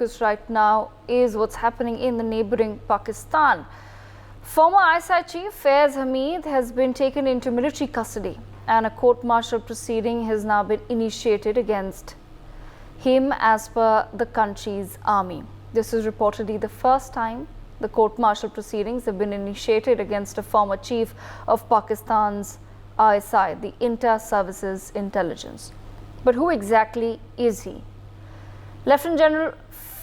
focus right now is what's happening in the neighboring Pakistan. Former ISI Chief Faiz Hameed has been taken into military custody and a court-martial proceeding has now been initiated against him as per the country's army. This is reportedly the first time the court-martial proceedings have been initiated against a former chief of Pakistan's ISI, the Inter-Services Intelligence. But who exactly is he? Lieutenant General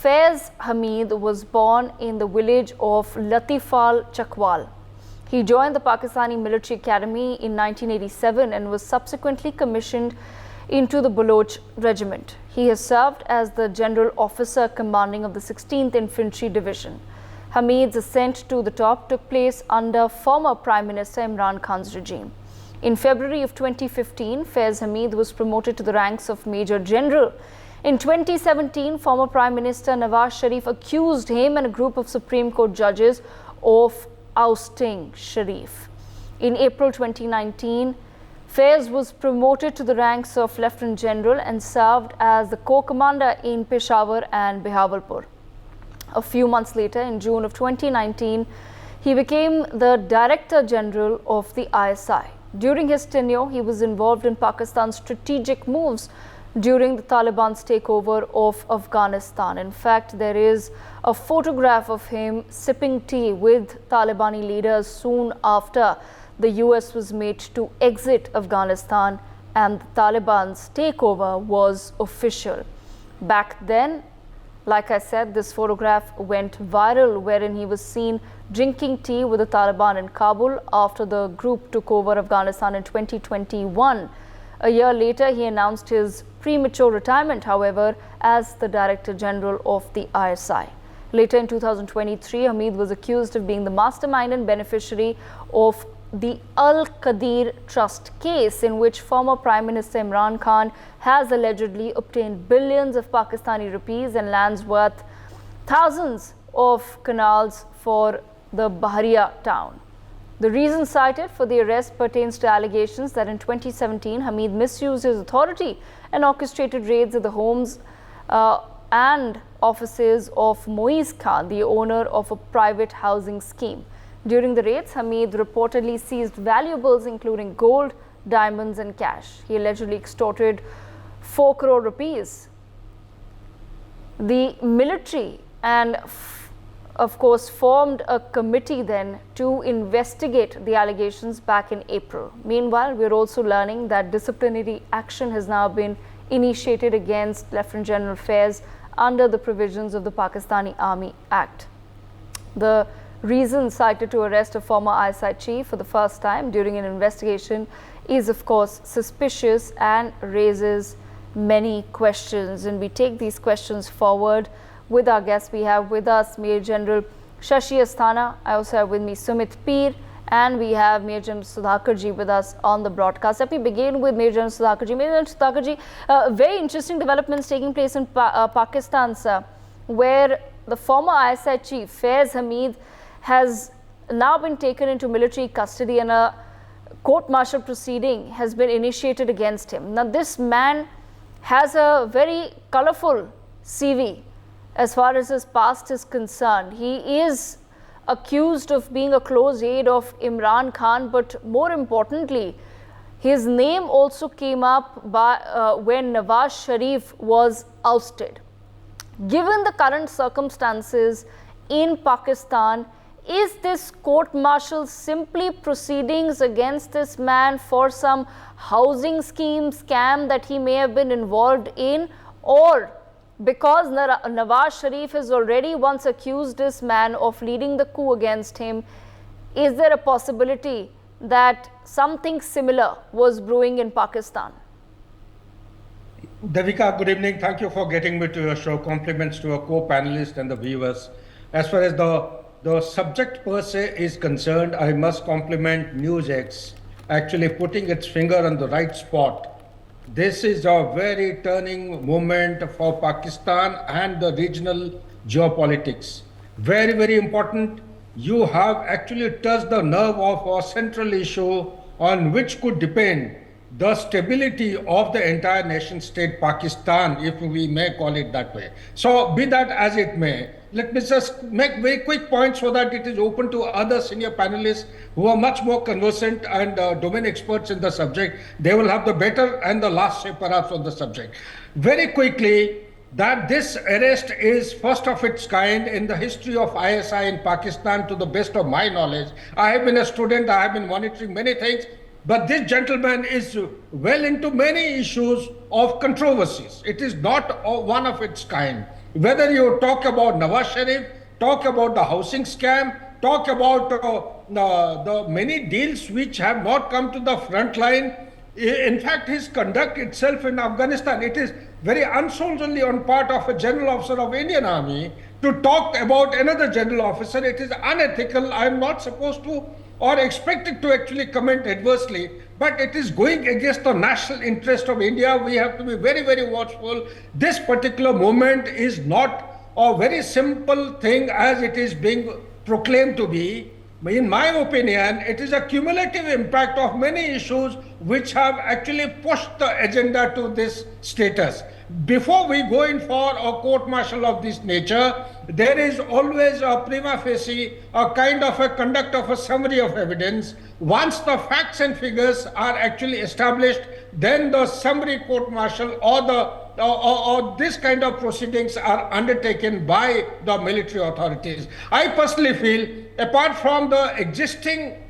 Faiz Hamid was born in the village of Latifal Chakwal. He joined the Pakistani Military Academy in 1987 and was subsequently commissioned into the Baloch Regiment. He has served as the General Officer commanding of the 16th Infantry Division. Hamid's ascent to the top took place under former Prime Minister Imran Khan's regime. In February of 2015, Faiz Hamid was promoted to the ranks of Major General. In 2017, former Prime Minister Nawaz Sharif accused him and a group of Supreme Court judges of ousting Sharif. In April 2019, Faiz was promoted to the ranks of Lieutenant General and served as the co-commander in Peshawar and Bahawalpur. A few months later, in June of 2019, he became the Director General of the ISI. During his tenure, he was involved in Pakistan's strategic moves during the Taliban's takeover of Afghanistan. In fact, there is a photograph of him sipping tea with Talibani leaders soon after the US was made to exit Afghanistan and the Taliban's takeover was official. Back then, like I said, this photograph went viral wherein he was seen drinking tea with the Taliban in Kabul after the group took over Afghanistan in 2021. A year later, he announced his premature retirement, however, as the Director General of the ISI. Later in 2023, Hameed was accused of being the mastermind and beneficiary of the Al-Qadir Trust case, in which former Prime Minister Imran Khan has allegedly obtained billions of Pakistani rupees and lands worth thousands of canals for the Bahariya town. The reason cited for the arrest pertains to allegations that in 2017, Hameed misused his authority and orchestrated raids at the homes and offices of Muiz Khan, the owner of a private housing scheme. During the raids, Hameed reportedly seized valuables including gold, diamonds and cash. He allegedly extorted 4 crore rupees. The military and of course formed a committee then to investigate the allegations back in April. Meanwhile, we are also learning that disciplinary action has now been initiated against Lieutenant General Faiz under the provisions of the Pakistani Army Act. The reason cited to arrest a former ISI chief for the first time during an investigation is of course suspicious and raises many questions, and we take these questions forward with our guests. We have with us Major General Shashi Asthana. I also have with me Sumit Peer, and we have Major General Sudhakarji with us on the broadcast. Let me begin with Major General Sudhakarji. Major General Sudhakarji, very interesting developments taking place in Pakistan, sir, where the former ISI chief Faiz Hameed has now been taken into military custody and a court-martial proceeding has been initiated against him. Now, this man has a very colorful CV as far as his past is concerned. He is accused of being a close aide of Imran Khan, but more importantly, his name also came up by, when Nawaz Sharif was ousted. Given the current circumstances in Pakistan, is this court-martial simply proceedings against this man for some housing scheme scam that he may have been involved in, or because Nawaz Sharif has already once accused this man of leading the coup against him, is there a possibility that something similar was brewing in Pakistan? Devika, good evening. Thank you for getting me to your show. Compliments to our co-panelists and the viewers. As far as the subject per se is concerned, I must compliment NewsX actually putting its finger on the right spot. This is a very turning moment for Pakistan and the regional geopolitics. Very, very important. You have actually touched the nerve of a central issue on which could depend the stability of the entire nation state Pakistan, if we may call it that way. So be that as it may, let me just make very quick points so that it is open to other senior panelists who are much more conversant and domain experts in the subject. They will have the better and the last say perhaps on the subject. Very quickly, that this arrest is first of its kind in the history of ISI in Pakistan, to the best of my knowledge. I have been a student, I have been monitoring many things, but this gentleman is well into many issues of controversies. It is not one of its kind. Whether you talk about Nawaz Sharif, talk about the housing scam, talk about the many deals which have not come to the front line. In fact, his conduct itself in Afghanistan, it is very unsoldierly on part of a general officer of Indian Army to talk about another general officer. It is unethical. I am not supposed to or expected to actually comment adversely, but it is going against the national interest of India. We have to be very, very watchful. This particular movement is not a very simple thing as it is being proclaimed to be. In my opinion, it is a cumulative impact of many issues which have actually pushed the agenda to this status. Before we go in for a court-martial of this nature, there is always a prima facie, a kind of a conduct of a summary of evidence. Once the facts and figures are actually established, then the summary court-martial or this kind of proceedings are undertaken by the military authorities. I personally feel, apart from the existing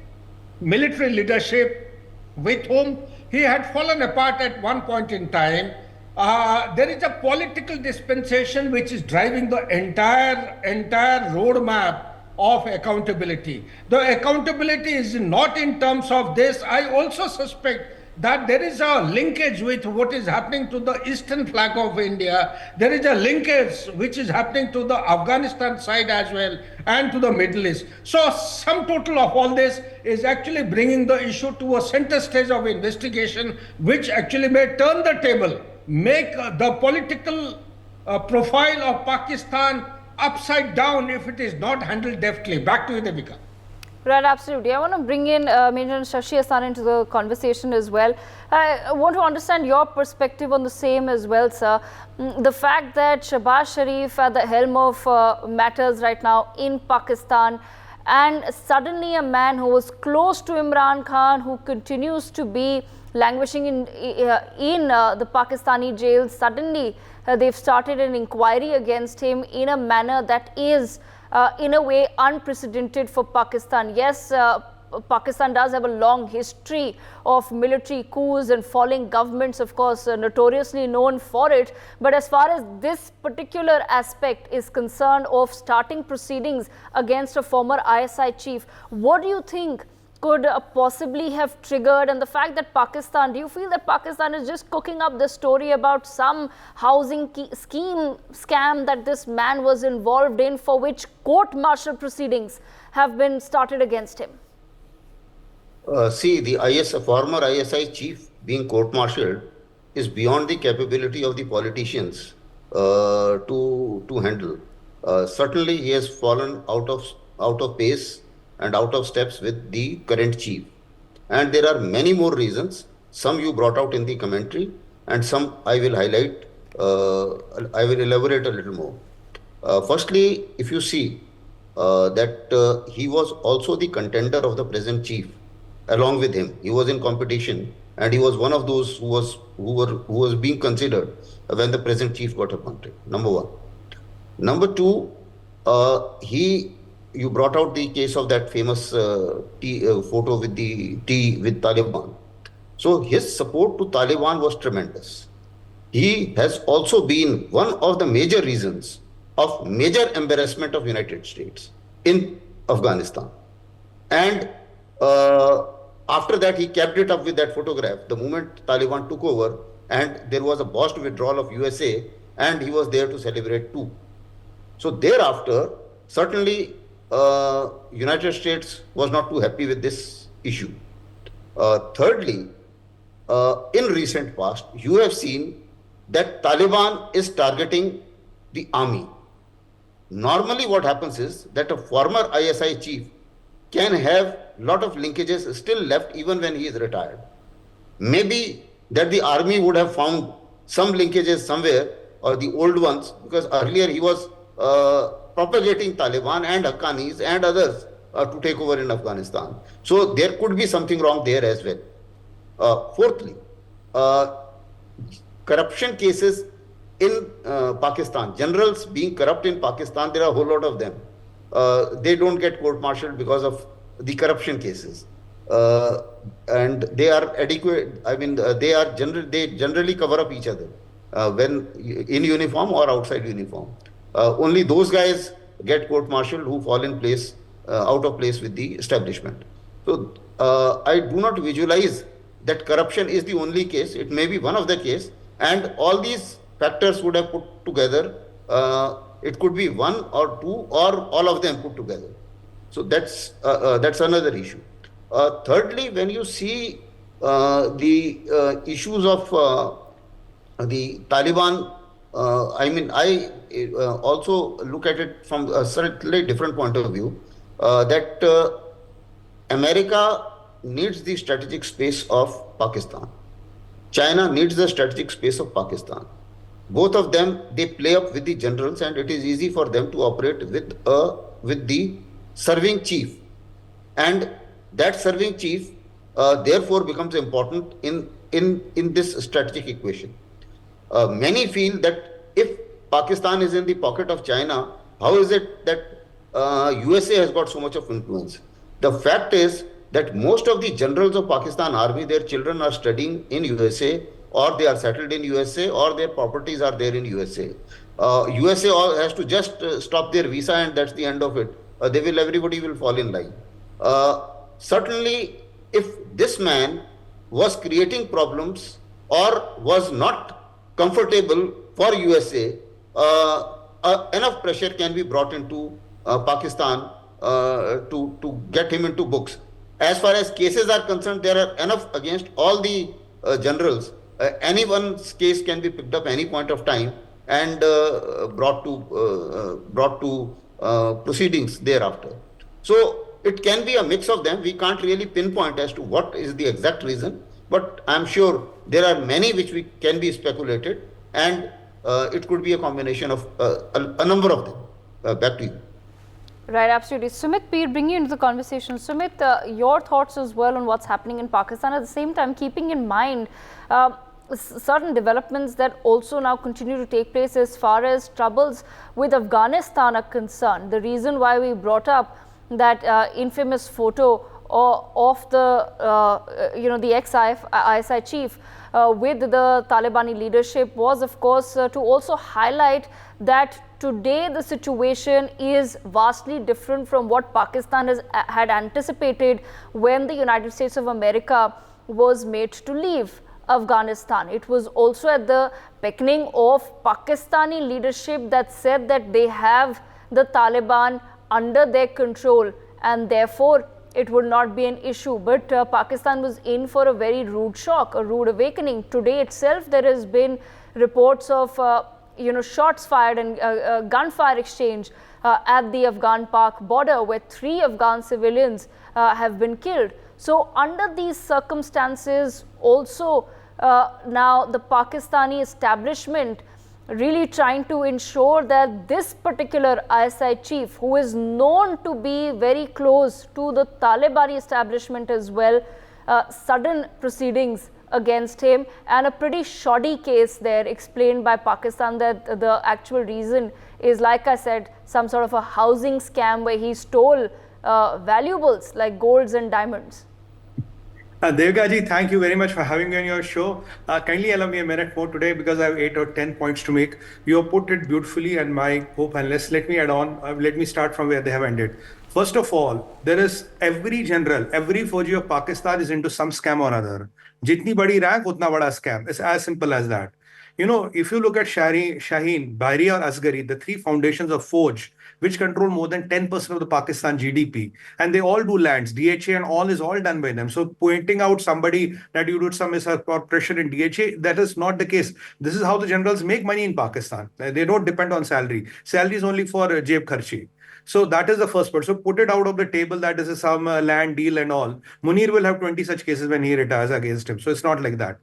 military leadership with whom he had fallen apart at one point in time, there is a political dispensation which is driving the entire roadmap of accountability. The accountability is not in terms of this. I also suspect that there is a linkage with what is happening to the eastern flank of India. There is a linkage which is happening to the Afghanistan side as well and to the Middle East. So sum total of all this is actually bringing the issue to a center stage of investigation, which actually may turn the table, make the political profile of Pakistan upside down if it is not handled deftly. Back to you, Devika. Right, absolutely. I want to bring in Major Shashi Hassan into the conversation as well. I want to understand your perspective on the same as well, sir. The fact that Shahbaz Sharif at the helm of matters right now in Pakistan, and suddenly a man who was close to Imran Khan, who continues to be languishing in the Pakistani jails, suddenly they've started an inquiry against him in a manner that is in a way unprecedented for Pakistan. Yes, Pakistan does have a long history of military coups and falling governments, of course, notoriously known for it. But as far as this particular aspect is concerned of starting proceedings against a former ISI chief, what do you think could possibly have triggered? And the fact that Pakistan, do you feel that Pakistan is just cooking up this story about some housing scam that this man was involved in, for which court-martial proceedings have been started against him? See, the former ISI chief being court-martialed is beyond the capability of the politicians to handle. Certainly, he has fallen out of pace and out of steps with the current chief. And there are many more reasons. Some you brought out in the commentary, and some I will highlight, I will elaborate a little more. Firstly, if you see that he was also the contender of the present chief. Along with him, he was in competition, and he was one of those who was being considered when the present chief got appointed. Number one. Number two, you brought out the case of that famous photo with the tea with Taliban. So his support to Taliban was tremendous. He has also been one of the major reasons of major embarrassment of United States in Afghanistan. And after that, he kept it up with that photograph the moment Taliban took over, and there was a forced withdrawal of USA, and he was there to celebrate too. So thereafter, certainly, United States was not too happy with this issue. Thirdly, in recent past, you have seen that Taliban is targeting the army. Normally what happens is that a former ISI chief can have lot of linkages still left even when he is retired. Maybe that the army would have found some linkages somewhere, or the old ones, because earlier he was propagating Taliban and Haqqanis and others to take over in Afghanistan. So there could be something wrong there as well. Fourthly, uh, corruption cases in Pakistan, generals being corrupt in Pakistan, there are a whole lot of them. They don't get court-martialed because of the corruption cases. And they are adequate. I mean, they generally cover up each other when in uniform or outside uniform. Only those guys get court-martialed who fall in place, out of place with the establishment. So I do not visualize that corruption is the only case. It may be one of the case, and all these factors would have put together. It could be one or two or all of them put together. So that's another issue. Thirdly, when you see the issues of the Taliban, I also look at it from a slightly different point of view, that America needs the strategic space of Pakistan. China needs the strategic space of Pakistan. Both of them, they play up with the generals, and it is easy for them to operate with the serving chief. And that serving chief, therefore, becomes important in this strategic equation. Many feel that if Pakistan is in the pocket of China, how is it that USA has got so much of influence? The fact is that most of the generals of Pakistan army, their children are studying in USA, or they are settled in USA, or their properties are there in USA. USA has to just stop their visa, and that's the end of it. Everybody will fall in line. Certainly, if this man was creating problems or was not comfortable for USA, enough pressure can be brought into Pakistan to get him into books. As far as cases are concerned, there are enough against all the generals. Anyone's case can be picked up any point of time and brought to proceedings thereafter. So it can be a mix of them. We can't really pinpoint as to what is the exact reason, but I'm sure there are many which can be speculated, and it could be a combination of a number of them. Back to you. Right, absolutely. Sumit Peer, bring you into the conversation. Sumit, your thoughts as well on what's happening in Pakistan, at the same time keeping in mind certain developments that also now continue to take place as far as troubles with Afghanistan are concerned. The reason why we brought up that infamous photo of the ex-ISI chief with the Talibani leadership was, of course, to also highlight that today the situation is vastly different from what Pakistan had anticipated when the United States of America was made to leave Afghanistan. It was also at the beckoning of Pakistani leadership that said that they have the Taliban under their control, and therefore it would not be an issue. But Pakistan was in for a very rude shock, a rude awakening. Today itself, there has been reports of shots fired and gunfire exchange at the Afghan-Pak border, where 3 Afghan civilians have been killed. So under these circumstances, also now the Pakistani establishment really trying to ensure that this particular ISI chief, who is known to be very close to the Taliban establishment as well, sudden proceedings against him, and a pretty shoddy case there explained by Pakistan that the actual reason is, like I said, some sort of a housing scam where he stole valuables like golds and diamonds. Devgaji, thank you very much for having me on your show. Kindly allow me a minute more today because I have 8 or 10 points to make. You have put it beautifully, and my co-panelists, let me add on. Let me start from where they have ended. First of all, there is every general, every Fauji of Pakistan is into some scam or other. Jitni badi rank, utna bada scam. It's as simple as that. If you look at Shaheen, Bahri or Asgari, the three foundations of Fauj, which control more than 10% of the Pakistan GDP, and they all do lands, DHA and all is all done by them. So pointing out somebody that you did some misappropriation in DHA, that is not the case. This is how the generals make money in Pakistan. They don't depend on salary. Salary is only for Jeb Kharchi. So that is the first part. So put it out of the table that this is some land deal and all. Munir will have 20 such cases when he retires against him. So it's not like that.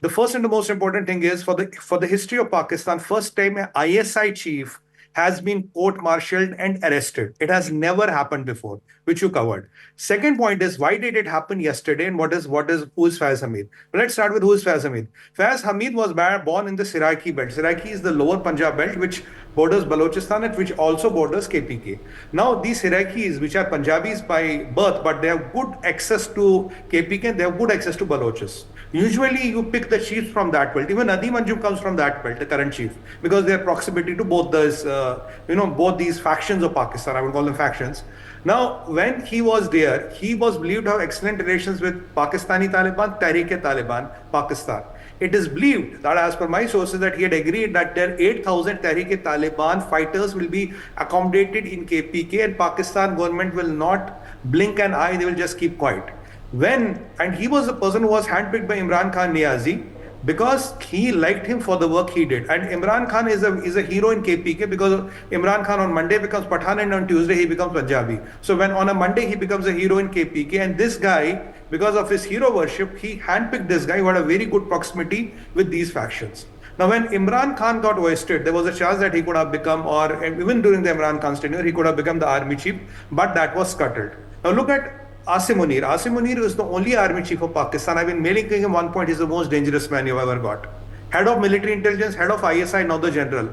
The first and the most important thing is for the history of Pakistan, first time an ISI chief has been court-martialed and arrested. It has never happened before, which you covered. Second point is, why did it happen yesterday and who is Faiz Hamid? Well, let's start with who is Faiz Hamid. Faiz Hamid was born in the Seraiki belt. Seraiki is the lower Punjab belt, which borders Balochistan and which also borders KPK. Now, these Seraikis, which are Punjabis by birth, but they have good access to KPK and they have good access to Balochis. Usually, you pick the chiefs from that belt. Even Nadeem Anjum comes from that belt, the current chief, because their proximity to both both these factions of Pakistan. I would call them factions. Now, when he was there, he was believed to have excellent relations with Pakistani Taliban, Tehreek-e-Taliban, Pakistan. It is believed that, as per my sources, that he had agreed that their 8,000 Tehreek-e-Taliban fighters will be accommodated in KPK and Pakistan government will not blink an eye, they will just keep quiet. And he was the person who was handpicked by Imran Khan Niazi because he liked him for the work he did. And Imran Khan is a hero in KPK because Imran Khan on Monday becomes Pathan and on Tuesday he becomes Punjabi. So when on a Monday he becomes a hero in KPK, and this guy, because of his hero worship, he handpicked this guy who had a very good proximity with these factions. Now, when Imran Khan got ousted, there was a chance that he could have become, or even during the Imran Khan's tenure, he could have become the army chief, but that was scuttled. Now, look at Asim Munir. Asim Munir is the only army chief of Pakistan. I've been mailing him 1 point. He's the most dangerous man you've ever got. Head of military intelligence, head of ISI, now the general.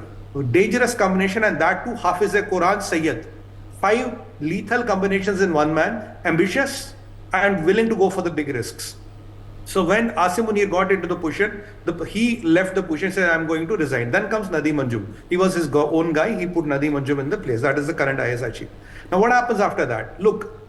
Dangerous combination, and that too, Hafiz Quran Sayyid. 5 lethal combinations in one man, ambitious and willing to go for the big risks. So when Asim Munir got into the position, he left the position and said, I'm going to resign. Then comes Nadeem Anjum. He was his own guy. He put Nadeem Anjum in the place. That is the current ISI chief. Now what happens after that? Look,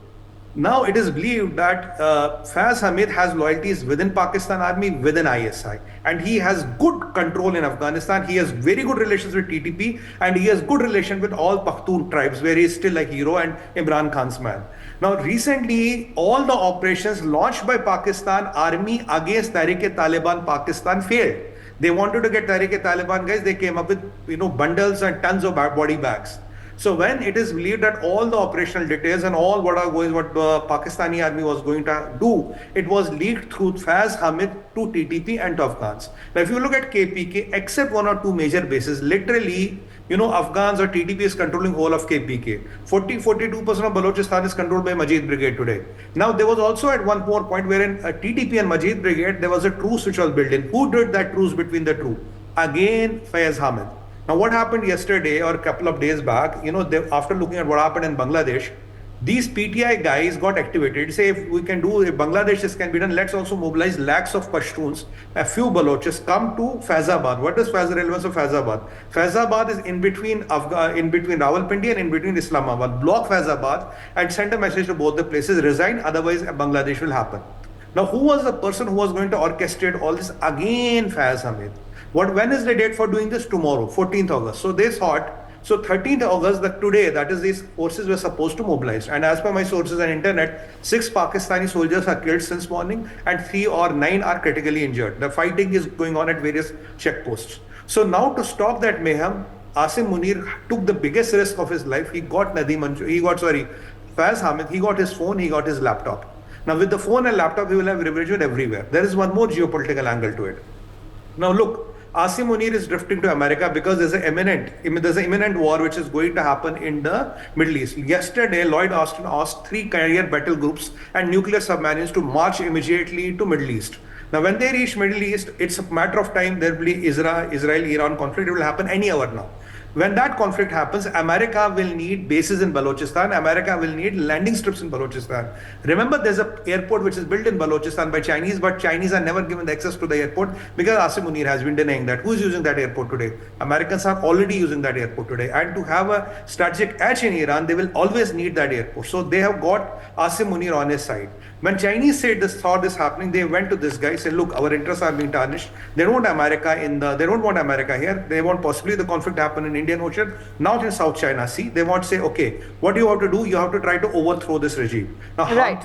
now it is believed that Faiz Hamid has loyalties within Pakistan Army, within ISI. And he has good control in Afghanistan. He has very good relations with TTP. And he has good relation with all Pakhtun tribes, where he is still a hero and Imran Khan's man. Now, recently, all the operations launched by Pakistan Army against Tehreek-e-Taliban Pakistan failed. They wanted to get Tehreek-e-Taliban guys. They came up with bundles and tons of body bags. So when it is believed that all the operational details and all what the Pakistani army was going to do, it was leaked through Faiz Hamid to TTP and to Afghans. Now, if you look at KPK, except 1 or 2 major bases, literally, Afghans or TTP is controlling whole of KPK. 42% of Balochistan is controlled by Majid Brigade today. Now, there was also at one more point wherein TTP and Majid Brigade, there was a truce which was built in. Who did that truce between the two? Again, Faiz Hamid. Now, what happened yesterday or a couple of days back, after looking at what happened in Bangladesh, these PTI guys got activated. Say, if Bangladesh this can be done, let's also mobilize lakhs of Pashtuns, a few Balochis, come to Faizabad. What is the relevance of Faizabad? Faizabad is in between Rawalpindi and in between Islamabad. Block Faizabad and send a message to both the places, resign, otherwise Bangladesh will happen. Now, who was the person who was going to orchestrate all this? Again, Faiz Hamid. When is the date for doing this? Tomorrow, 14th August. So they thought, 13th August, today, that is, these forces were supposed to mobilize. And as per my sources on internet, 6 Pakistani soldiers are killed since morning and 3 or 9 are critically injured. The fighting is going on at various checkposts. So now to stop that mayhem, Asim Munir took the biggest risk of his life. He got Faiz Hamid, he got his phone, he got his laptop. Now with the phone and laptop, he will have leverage everywhere. There is one more geopolitical angle to it. Now look, Asim Munir is drifting to America because there's an imminent war which is going to happen in the Middle East. Yesterday, Lloyd Austin asked 3 carrier battle groups and nuclear submarines to march immediately to Middle East. Now, when they reach Middle East, it's a matter of time. There will be Israel-Iran conflict. It will happen any hour now. When that conflict happens, America will need bases in Balochistan. America will need landing strips in Balochistan. Remember, there's an airport which is built in Balochistan by Chinese, but Chinese are never given the access to the airport because Asim Munir has been denying that. Who's using that airport today? Americans are already using that airport today. And to have a strategic edge in Iran, they will always need that airport. So they have got Asim Munir on his side. When Chinese saw this happening, they went to this guy, said, look, our interests are being tarnished. They don't want America here. They want possibly the conflict happen in Indian Ocean, not in South China Sea. They want to say, okay, what do you have to do? You have to try to overthrow this regime. Now, Right.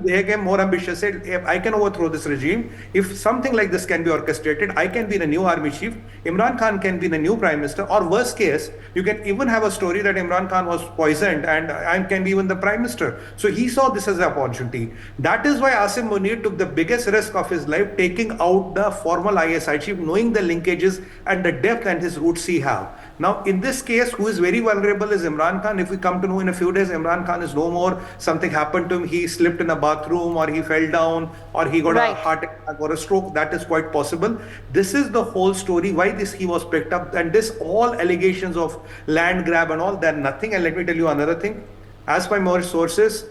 they became more ambitious, said, if I can overthrow this regime, if something like this can be orchestrated, I can be the new army chief, Imran Khan can be the new prime minister, or worst case, you can even have a story that Imran Khan was poisoned and I can be even the prime minister. So he saw this as an opportunity. That is why Asim Munir took the biggest risk of his life, taking out the former ISI chief, knowing the linkages and the depth and his roots he have. Now, in this case, who is very vulnerable is Imran Khan. If we come to know in a few days, Imran Khan is no more, something happened to him, he slipped in a bathroom or he fell down or he got a heart attack or a stroke, that is quite possible. This is the whole story, why he was picked up, and this all allegations of land grab and all, they're nothing. And let me tell you another thing, as per more sources,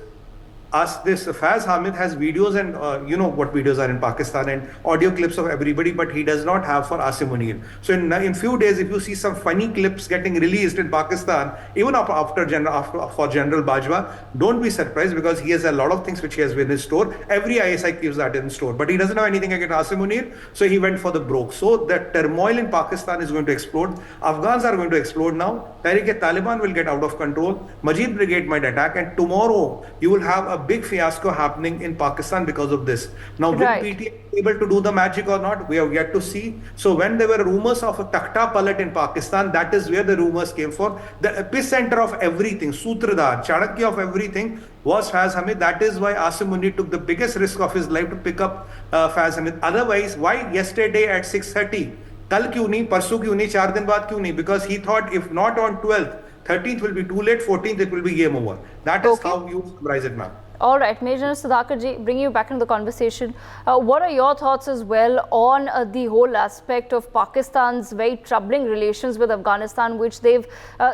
Faiz Hamid has videos and you know what videos are in Pakistan and audio clips of everybody, but he does not have for Asim Munir. So in few days, if you see some funny clips getting released in Pakistan, even for General Bajwa, don't be surprised, because he has a lot of things which he has in his store. Every ISI keeps that in store, but he doesn't have anything against Asim Munir, so he went for the broke. So the turmoil in Pakistan is going to explode. Afghans are going to explode now. Taliban will get out of control. Majid Brigade might attack, and tomorrow you will have a big fiasco happening in Pakistan because of this. Now, will PTI be able to do the magic or not? We have yet to see. So when there were rumors of a Takhta Palat in Pakistan, that is where the rumors came from. The epicenter of everything, Sutradar, Chanakya of everything was Faiz Hamid. That is why Asim Munir took the biggest risk of his life to pick up Faiz Hamid. Otherwise, why yesterday at 6:30? Kal kyun nahi, parsu kyun nahi, 4 din baad kyun nahi? Because he thought if not on 12th, 13th will be too late, 14th it will be game over. That is how you summarize it, ma'am. All right, Major Sudhakar ji, bring you back into the conversation. What are your thoughts as well on the whole aspect of Pakistan's very troubling relations with Afghanistan, which they've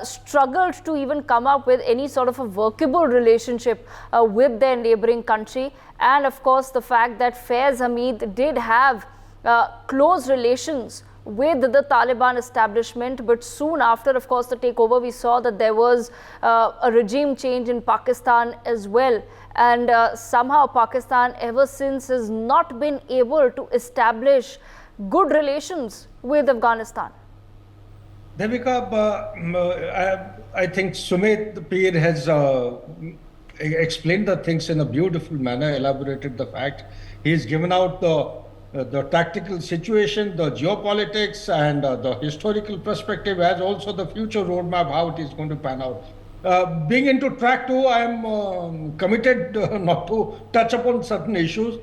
struggled to even come up with any sort of a workable relationship with their neighboring country, and of course the fact that Faiz Hamid did have close relations with the Taliban establishment, but soon after, of course, the takeover, we saw that there was a regime change in Pakistan as well, and somehow Pakistan ever since has not been able to establish good relations with Afghanistan. Devika, I think Sumit Peer has explained the things in a beautiful manner, elaborated the fact. He's given out the tactical situation, the geopolitics, and the historical perspective, as also the future roadmap, how it is going to pan out. Being into track 2, I am committed not to touch upon certain issues.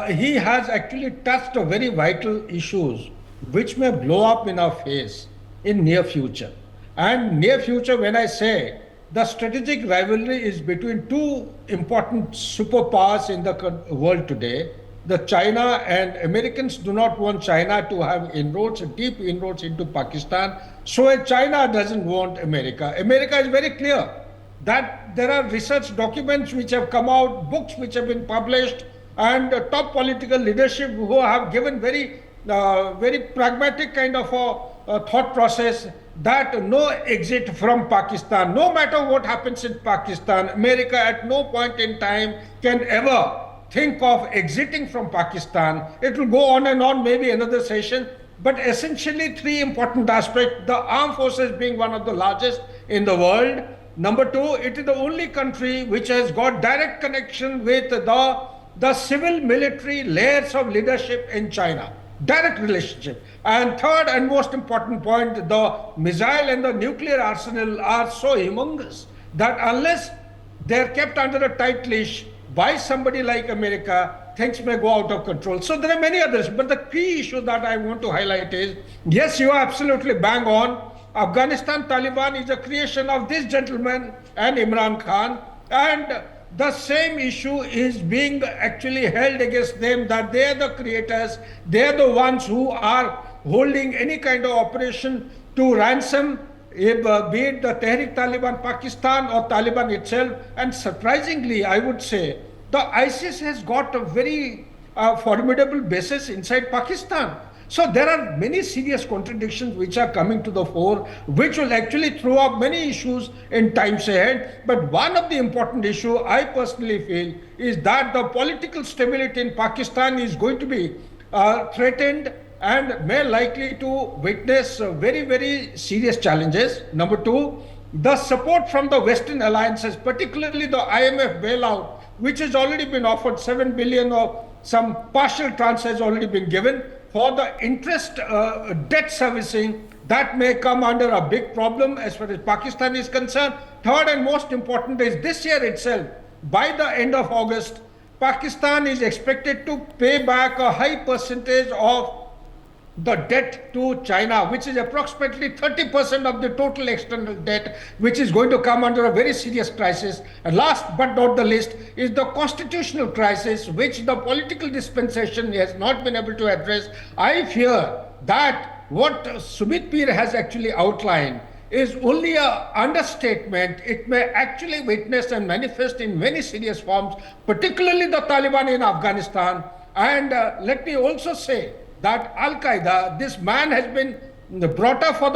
He has actually touched very vital issues which may blow up in our face in near future. And near future, when I say, the strategic rivalry is between two important superpowers in the world today. The China and Americans do not want China to have inroads, deep inroads into Pakistan. So China doesn't want America. America is very clear that there are research documents which have come out, books which have been published, and top political leadership who have given very pragmatic kind of a thought process that no exit from Pakistan, no matter what happens in Pakistan, America at no point in time can ever think of exiting from Pakistan. It will go on and on, maybe another session, but essentially three important aspects. The armed forces being one of the largest in the world. Number two, it is the only country which has got direct connection with the civil military layers of leadership in China. Direct relationship. And third and most important point, the missile and the nuclear arsenal are so humongous that unless they're kept under a tight leash by somebody like America, things may go out of control. So there are many others, but the key issue that I want to highlight is, yes, you are absolutely bang on. Afghanistan Taliban is a creation of this gentleman and Imran Khan, and the same issue is being actually held against them, that they are the creators, they are the ones who are holding any kind of operation to ransom, be it the Tehrik Taliban Pakistan or Taliban itself. And surprisingly, I would say, the ISIS has got a very formidable basis inside Pakistan. So there are many serious contradictions which are coming to the fore, which will actually throw up many issues in times ahead. But one of the important issue I personally feel is that the political stability in Pakistan is going to be threatened and may likely to witness very, very serious challenges. Number two, the support from the Western alliances, particularly the IMF bailout, which has already been offered, 7 billion or some partial tranche has already been given for the interest debt servicing, that may come under a big problem as far as Pakistan is concerned. Third and most important is this year itself, by the end of August, Pakistan is expected to pay back a high percentage of the debt to China, which is approximately 30% of the total external debt, which is going to come under a very serious crisis. And last but not the least is the constitutional crisis, which the political dispensation has not been able to address. I fear that what Sumit Peer has actually outlined is only an understatement. It may actually witness and manifest in many serious forms, particularly the Taliban in Afghanistan. And let me also say that Al-Qaeda, this man has been brought up for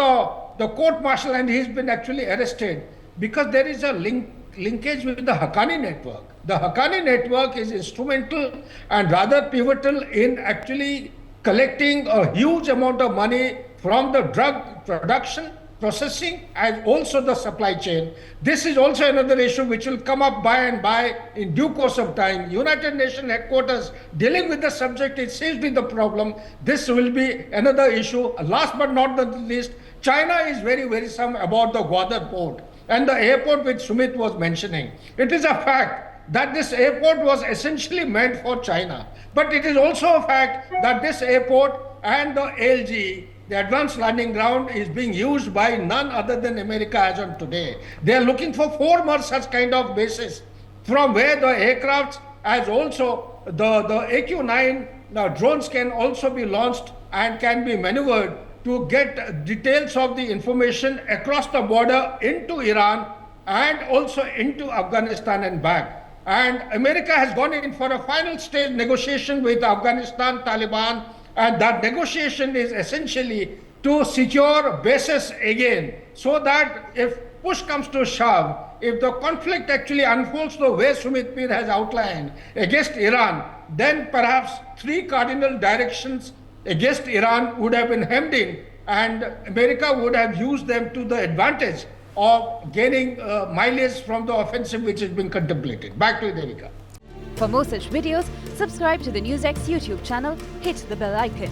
the court-martial and he's been actually arrested because there is a linkage with the Haqqani network. The Haqqani network is instrumental and rather pivotal in actually collecting a huge amount of money from the drug production, processing and also the supply chain. This is also another issue which will come up by and by in due course of time. United Nations headquarters dealing with the subject, it seems to be the problem. This will be another issue. Last but not the least, China is very worrisome about the Gwadar port and the airport which Sumit was mentioning. It is a fact that this airport was essentially meant for China. But it is also a fact that this airport and the ALG, the advanced landing ground, is being used by none other than America as on today. They are looking for 4 more such kind of bases from where the aircrafts as also the AQ-9 drones can also be launched and can be maneuvered to get details of the information across the border into Iran and also into Afghanistan and back. And America has gone in for a final stage negotiation with Afghanistan, Taliban, and that negotiation is essentially to secure bases again, so that if push comes to shove, if the conflict actually unfolds the way Sumit Peer has outlined against Iran, then perhaps 3 cardinal directions against Iran would have been hemmed in, and America would have used them to the advantage of gaining mileage from the offensive which is being contemplated. Back to you, Devika. For more such videos, subscribe to the NewsX YouTube channel, hit the bell icon.